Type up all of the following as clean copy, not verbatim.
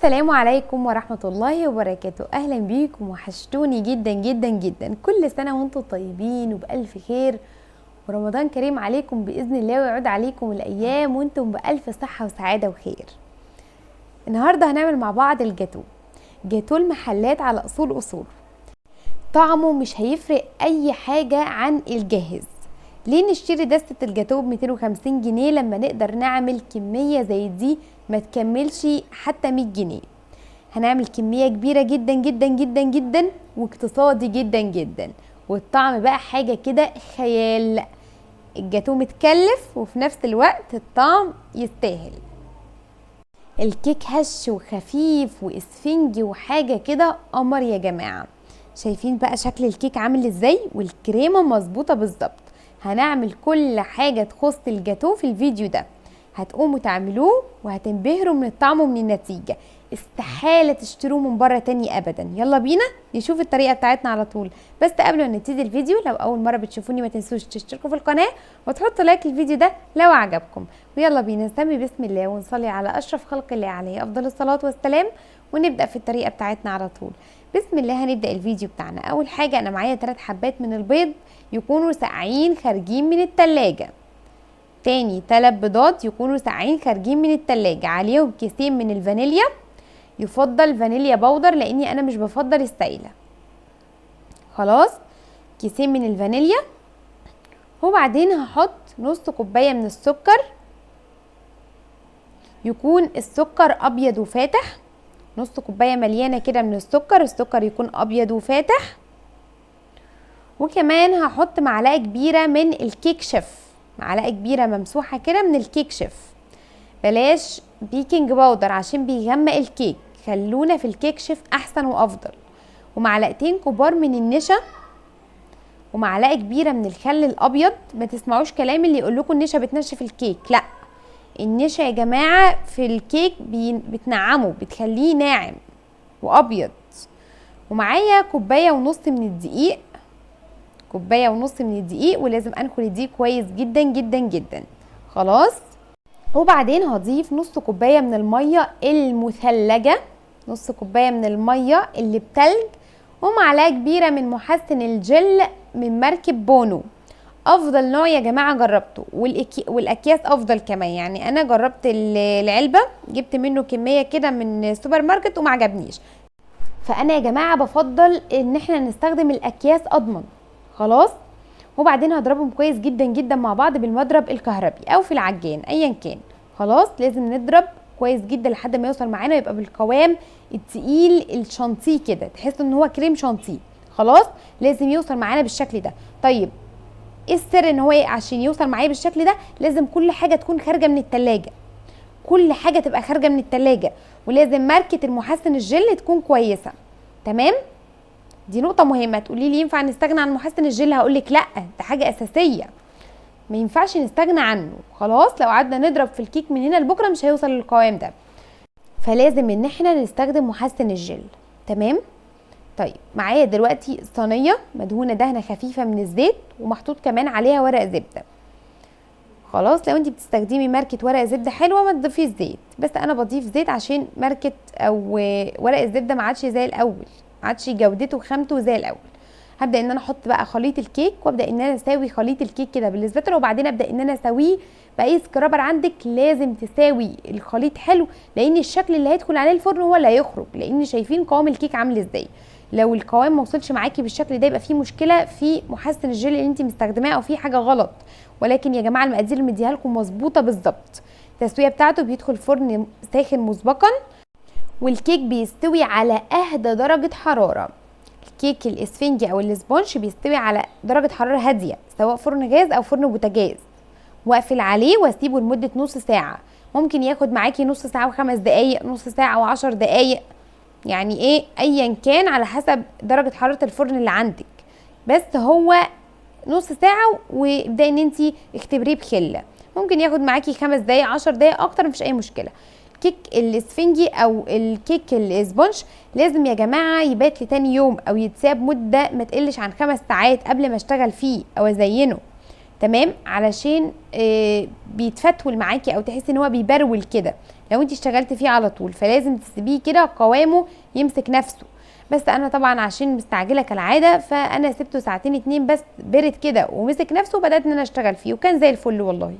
السلام عليكم ورحمة الله وبركاته. اهلا بيكم، وحشتوني جدا جدا جدا. كل سنة وانتم طيبين وبألف خير، ورمضان كريم عليكم بإذن الله، ويعود عليكم الأيام وانتم بألف صحة وسعادة وخير. النهاردة هنعمل مع بعض جاتو المحلات على أصول. طعمه مش هيفرق أي حاجة عن الجاهز. ليه نشتري دستة الجاتو ب 250 جنيه لما نقدر نعمل كمية زي دي ما تكملش حتى 100 جنيه؟ هنعمل كمية كبيرة جدا جدا جدا جدا واقتصادي جدا جدا، والطعم بقى حاجة كده خيال. الجاتو متكلف وفي نفس الوقت الطعم يستاهل. الكيك هش وخفيف واسفنجي وحاجة كده قمر يا جماعة. شايفين بقى شكل الكيك عامل ازاي؟ والكريمة مظبوطة بالظبط. هنعمل كل حاجة تخص الجاتو في الفيديو ده، هتقوموا تعملوه وهتنبهروا من الطعم ومن النتيجة. استحالة تشتروه من بره تاني ابدا. يلا بينا نشوف الطريقة بتاعتنا على طول. بس قبل ما نبتدي الفيديو، لو اول مرة بتشوفوني ما تنسوش تشتركوا في القناة وتحطوا لايك للفيديو ده لو عجبكم. ويلا بينا نسمي بسم الله ونصلي على اشرف خلق الله عليه افضل الصلاة والسلام، ونبدأ في الطريقة بتاعتنا على طول. بسم الله. هنبدأ الفيديو بتاعنا. اول حاجة انا معايا 3 حبات من البيض يكونوا ساقعين خارجين من التلاجة. تاني 3 بيضات يكونوا ساقعين خارجين من التلاجة، عليهم كيسين من الفانيليا، يفضل فانيليا بودر لاني انا مش بفضل السائلة. خلاص، كيسين من الفانيليا. وبعدين هحط نص كوباية من السكر، يكون السكر ابيض وفاتح. نص كوباية مليانة كده من السكر يكون ابيض وفاتح. وكمان هحط معلقة كبيرة من الكيك شيف، معلقة كبيرة ممسوحة كده من الكيك شيف. بلاش بيكنج باودر عشان بيغمق الكيك، خلونا في الكيك شيف احسن وافضل. ومعلقتين كبار من النشا، ومعلقة كبيرة من الخل الابيض. ما تسمعوش كلام اللي يقولكوا النشا بتنشف الكيك، لا، النشا يا جماعة في الكيك بتنعمه، بتخليه ناعم وابيض. ومعايا كوباية ونص من الدقيق، كوباية ونص من الدقيق، ولازم انخل الدقيق كويس جدا جدا جدا. خلاص. وبعدين هضيف نص كوباية من المية المثلجة، نص كوباية من المية اللي بتلج، ومعلقة كبيرة من محسن الجل من ماركة بونو. افضل نوع يا جماعة جربته، والاكياس افضل كمان. يعني انا جربت العلبة، جبت منه كمية كده من السوبر ماركت وما عجبنيش، فانا يا جماعة بفضل ان احنا نستخدم الاكياس اضمن. خلاص. وبعدين هضربهم كويس جدا جدا مع بعض بالمضرب الكهربي او في العجان ايا كان. خلاص، لازم نضرب كويس جدا لحد ما يوصل معانا يبقى بالقوام التقيل الشانتيه كده، تحس ان هو كريم شانتيه. خلاص، لازم يوصل معانا بالشكل ده. طيب ايه السر ان هو عشان يوصل معايا بالشكل ده؟ لازم كل حاجه تكون خارجه من التلاجة، كل حاجه تبقى خارجه من التلاجة، ولازم ماركه المحسن الجل تكون كويسه. تمام، دي نقطة مهمة. تقولي لي ينفع نستغنى عن محسن الجل؟ هقولك لا، ده حاجة أساسية ما ينفعش نستغنى عنه. خلاص، لو قعدنا نضرب في الكيك من هنا لبكرة مش هيوصل للقوام ده، فلازم ان احنا نستخدم محسن الجل. تمام. طيب معايا دلوقتي صينية مدهونة دهنة خفيفة من الزيت، ومحطوط كمان عليها ورق زبدة. خلاص، لو انت بتستخدمي ماركة ورق زبدة حلوة ما تضيفيش زيت، بس انا بضيف زيت عشان ماركة او ورق الزبدة ما عادش زي الاول، عادش جودته وخامته زي الاول. هبدا ان انا احط بقى خليط الكيك، وابدا ان انا اساوي خليط الكيك كده بالسباتولا، وبعدين ابدا ان انا اساويه باي سكرابر عندك. لازم تساوي الخليط حلو، لان الشكل اللي هيدخل عليه الفرن هو اللي هيخرج، لان شايفين قوام الكيك عامل ازاي. لو القوام ما وصلش معاكي بالشكل ده يبقى في مشكله في محسن الجل اللي انت مستخدماه، او في حاجه غلط. ولكن يا جماعه المقادير اللي مديها لكم مظبوطه بالظبط. التسويه بتاعته بيدخل فرن ساخن مسبقا، والكيك بيستوي على اهدى درجه حراره. الكيك الاسفنجي او الاسبونج بيستوي على درجه حراره هاديه، سواء فرن غاز او فرن بوتاجاز. واقفل عليه واسيبه لمده نص ساعه. ممكن ياخد معاكي نص ساعه و5 دقايق، نص ساعه و10 دقايق، يعني ايه ايا كان على حسب درجه حراره الفرن اللي عندك. بس هو نص ساعه، وابداي ان انت اختبريه بخله. ممكن ياخد معاكي 5 دقايق 10 دقايق اكتر، مفيش اي مشكله. الكيك الاسفنجي او الكيك الاسبونج لازم يا جماعه يبات لتاني يوم، او يتساب مده ما تقلش عن 5 ساعات قبل ما اشتغل فيه او ازينه. تمام، علشان بيتفتول معاكي او تحسي ان هو بيبرول كده. لو انت اشتغلت فيه على طول، فلازم تسيبيه كده قوامه يمسك نفسه. بس انا طبعا عشان مستعجله كالعاده، فانا سبته ساعتين 2 بس، برد كده ومسك نفسه، وبدات ان انا اشتغل فيه وكان زي الفل والله.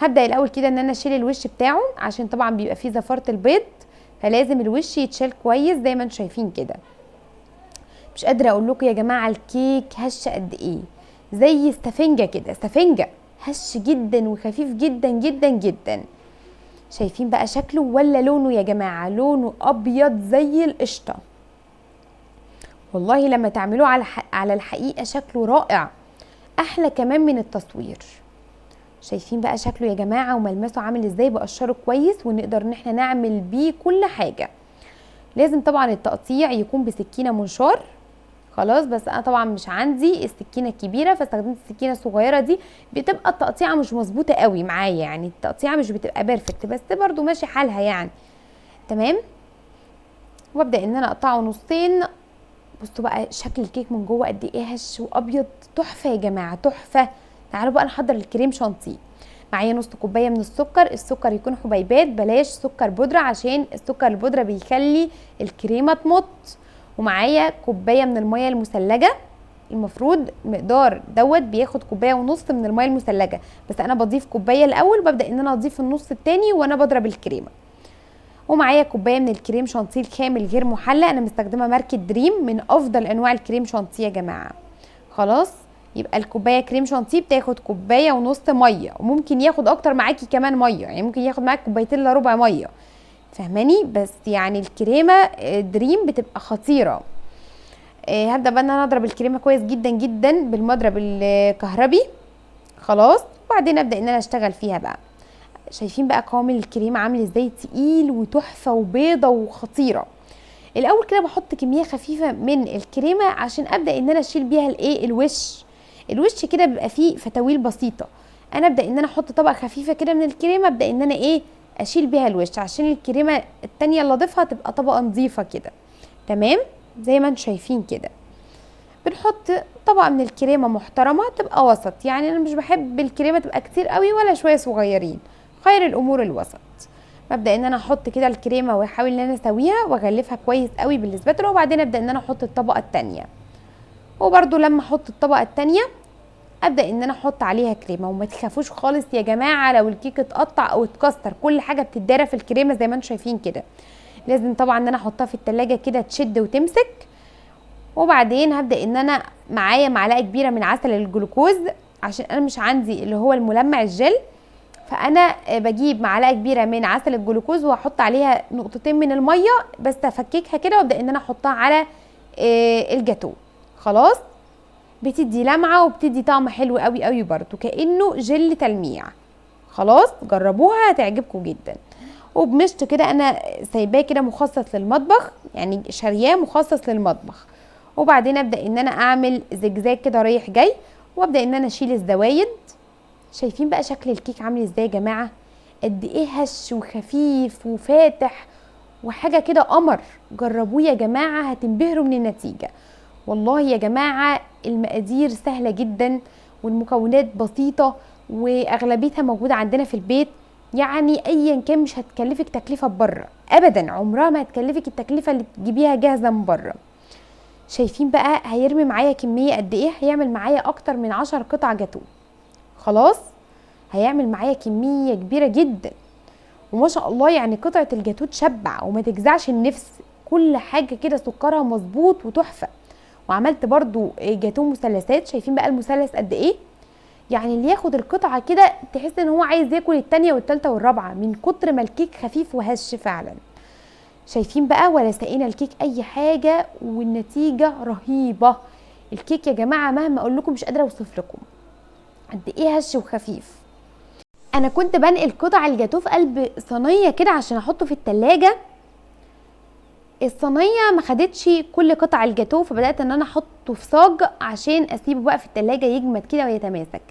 هبدا الاول كده ان انا اشيل الوش بتاعه، عشان طبعا بيبقى فيه زفاره البيض، فلازم الوش يتشال كويس زي ما انتم شايفين كده. مش قادره اقول لكم يا جماعه الكيك هش قد ايه، زي السفنجه كده، سفنجه هش جدا وخفيف جدا جدا جدا. شايفين بقى شكله ولا لونه يا جماعه؟ لونه ابيض زي القشطه. والله لما تعملوه على الحقيقه شكله رائع، احلى كمان من التصوير. شايفين بقى شكله يا جماعه وملمسه عامل ازاي؟ بقشره كويس ونقدر ان احنا نعمل بيه كل حاجه. لازم طبعا التقطيع يكون بسكينه منشار. خلاص، بس انا طبعا مش عندي السكينه الكبيره، فاستخدمت السكينه الصغيره دي. بتبقى التقطيعه مش مظبوطه قوي معايا، يعني التقطيعه مش بتبقى بيرفكت، بس برضو ماشي حالها يعني. تمام. وابدا ان انا اقطعه نصين. بصوا بقى شكل الكيك من جوه قد ايه هش وابيض، تحفه يا جماعه تحفه. تعالوا بقى نحضر الكريم شانتيه. معايا نص كوبايه من السكر، السكر يكون حبيبات، بلاش سكر بودره، عشان السكر البودره بيخلي الكريمه تمط. ومعايا كوبايه من الميه المثلجه، المفروض مقدار دوت بياخد كوبايه ونص من الميه المثلجه، بس انا بضيف كوبايه الاول، وببدا ان انا اضيف النص التاني وانا بضرب الكريمه. ومعايا كوبايه من الكريم شانتيه الكامل غير محلى، انا مستخدمه ماركه دريم، من افضل انواع الكريم شانتيه يا جماعه. خلاص، يبقى الكوبايه كريم شانتيه بتاخد كوبايه ونص ميه، وممكن ياخد اكتر معاكي كمان ميه، يعني ممكن ياخد معاك كوبايتين الا ربع ميه، فاهماني؟ بس يعني الكريمه دريم بتبقى خطيره. هبدا بقى ان انا اضرب الكريمه كويس جدا جدا بالمضرب الكهربي. خلاص، وبعدين ابدا ان انا اشتغل فيها بقى. شايفين بقى قوام الكريمه عامل ازاي؟ تقيل وتحفه وبيضه وخطيره. الاول كده بحط كميه خفيفه من الكريمه عشان ابدا ان انا اشيل بيها الايه، الوش كده بيبقى فيه فتاويل بسيطه. انا ابدا ان انا احط طبقه خفيفه كده من الكريمه، ابدا ان انا ايه، اشيل بيها الوش، عشان الكريمه التانية اللي اضيفها تبقى طبقه نظيفه كده. تمام، زي ما انتم شايفين كده. بنحط طبقه من الكريمه محترمه، تبقى وسط، يعني انا مش بحب الكريمه تبقى كتير قوي ولا شويه صغيرين، خير الامور الوسط. ببدا ان انا احط كده الكريمه واحاول ان انا اسويها واغلفها كويس قوي بالسباتولا، وبعدين ابدا ان انا احط الطبقه التانية. وبرده لما احط الطبقه التانية ابدا ان انا احط عليها كريمه. وما تخافوش خالص يا جماعه لو الكيك اتقطع او اتكسر، كل حاجه بتتدارى في الكريمه زي ما انتم شايفين كده. لازم طبعا ان انا احطها في التلاجة كده تشد وتمسك. وبعدين هبدا ان انا معايا معلقه كبيره من عسل الجلوكوز، عشان انا مش عندي اللي هو الملمع الجل، فانا بجيب معلقه كبيره من عسل الجلوكوز واحط عليها نقطتين من الميه بس، افككها كده وابدا ان انا احطها على الجاتو. خلاص، بتدي لمعه وبتدي طعم حلو قوي قوي برده، كانه جل تلميع. خلاص، جربوها هتعجبكم جدا. وبمشط كده انا سايباه كده مخصص للمطبخ، يعني شارياه مخصص للمطبخ. وبعدين ابدا ان انا اعمل زجزاج كده رايح جاي، وابدا ان انا اشيل الزوايد. شايفين بقى شكل الكيك عامل ازاي يا جماعه؟ قد ايه هش وخفيف وفاتح وحاجه كده قمر. جربوه يا جماعه هتنبهروا من النتيجه. والله يا جماعه المقادير سهله جدا، والمكونات بسيطه، واغلبيتها موجوده عندنا في البيت، يعني ايا كان مش هتكلفك تكلفه بره ابدا، عمرها ما هتكلفك التكلفه اللي تجيبيها جاهزه من بره. شايفين بقى هيرمي معايا كميه قد ايه؟ هيعمل معايا اكتر من 10 قطع جاتوه. خلاص، هيعمل معايا كميه كبيره جدا، وما شاء الله يعني قطعه الجاتوه تشبع وما تجزعش النفس، كل حاجه كده سكرها مظبوط وتحفه. وعملت برضو جاتوه مثلثات. شايفين بقى المثلث قد ايه؟ يعني اللي ياخد القطعه كده تحس ان هو عايز ياكل التانية والتالتة والرابعه من كتر ما الكيك خفيف وهش فعلا. شايفين بقى؟ ولا سقينا الكيك اي حاجه، والنتيجه رهيبه. الكيك يا جماعه مهما اقول لكم مش قادره اوصف لكم قد ايه هش وخفيف. انا كنت بنقل قطع الجاتوه في قلب صينيه كده عشان احطه في التلاجة. الصينيه ما خدتش كل قطع الجاتوه، فبدات ان انا احطه في صاج عشان اسيبه بقى في التلاجة يجمد كده ويتماسك.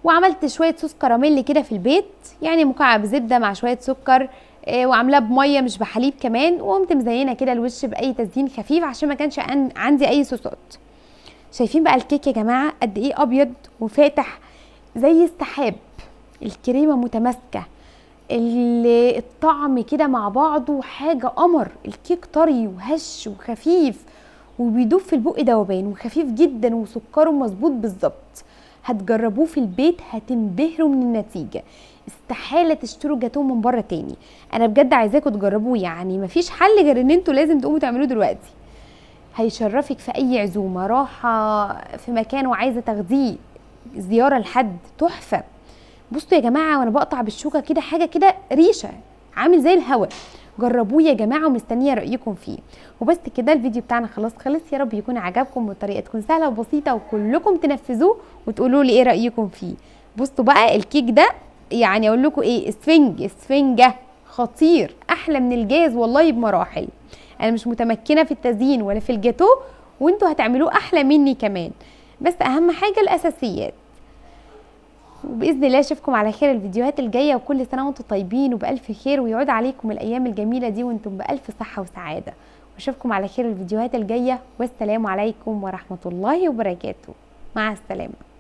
وعملت شويه صوص كراميل كده في البيت، يعني مكعب زبده مع شويه سكر، وعاملاه بميه مش بحليب كمان، وقمت مزينه كده الوش باي تزيين خفيف عشان ما كانش عندي اي صوصات. شايفين بقى الكيك يا جماعه قد ايه ابيض وفاتح زي السحاب، الكريمه متماسكه، الطعم كده مع بعضه حاجه قمر. الكيك طري وهش وخفيف وبيدوب في البق دوبان وخفيف جدا وسكره مظبوط بالظبط. هتجربوه في البيت هتنبهروا من النتيجه. استحاله تشتروا جاتوه من بره تاني. انا بجد عايزاكم تجربوه، يعني مفيش حل غير ان انتوا لازم تقوموا تعملوه دلوقتي. هيشرفك في اي عزومه، راحه في مكان وعايزه تاخديه زياره لحد، تحفه. بصوا يا جماعه وانا بقطع بالشوكه كده حاجه كده ريشه عامل زي الهوا. جربوه يا جماعه ومستنيه رايكم فيه. وبس كده الفيديو بتاعنا خلص. يا رب يكون عجبكم والطريقه تكون سهله وبسيطه وكلكم تنفذوه وتقولوا لي ايه رايكم فيه. بصوا بقى الكيك ده يعني اقول لكم ايه، اسفنجه خطير، احلى من الجاز والله بمراحل. انا مش متمكنه في التزيين ولا في الجاتو، وانتوا هتعملوه احلى مني كمان، بس اهم حاجه الاساسيات. وباذن الله اشوفكم على خير الفيديوهات الجايه، وكل سنه وانتم طيبين وبالف خير، ويعود عليكم الايام الجميله دي وانتم بالف صحه وسعاده. واشوفكم على خير الفيديوهات الجايه، والسلام عليكم ورحمه الله وبركاته. مع السلامه.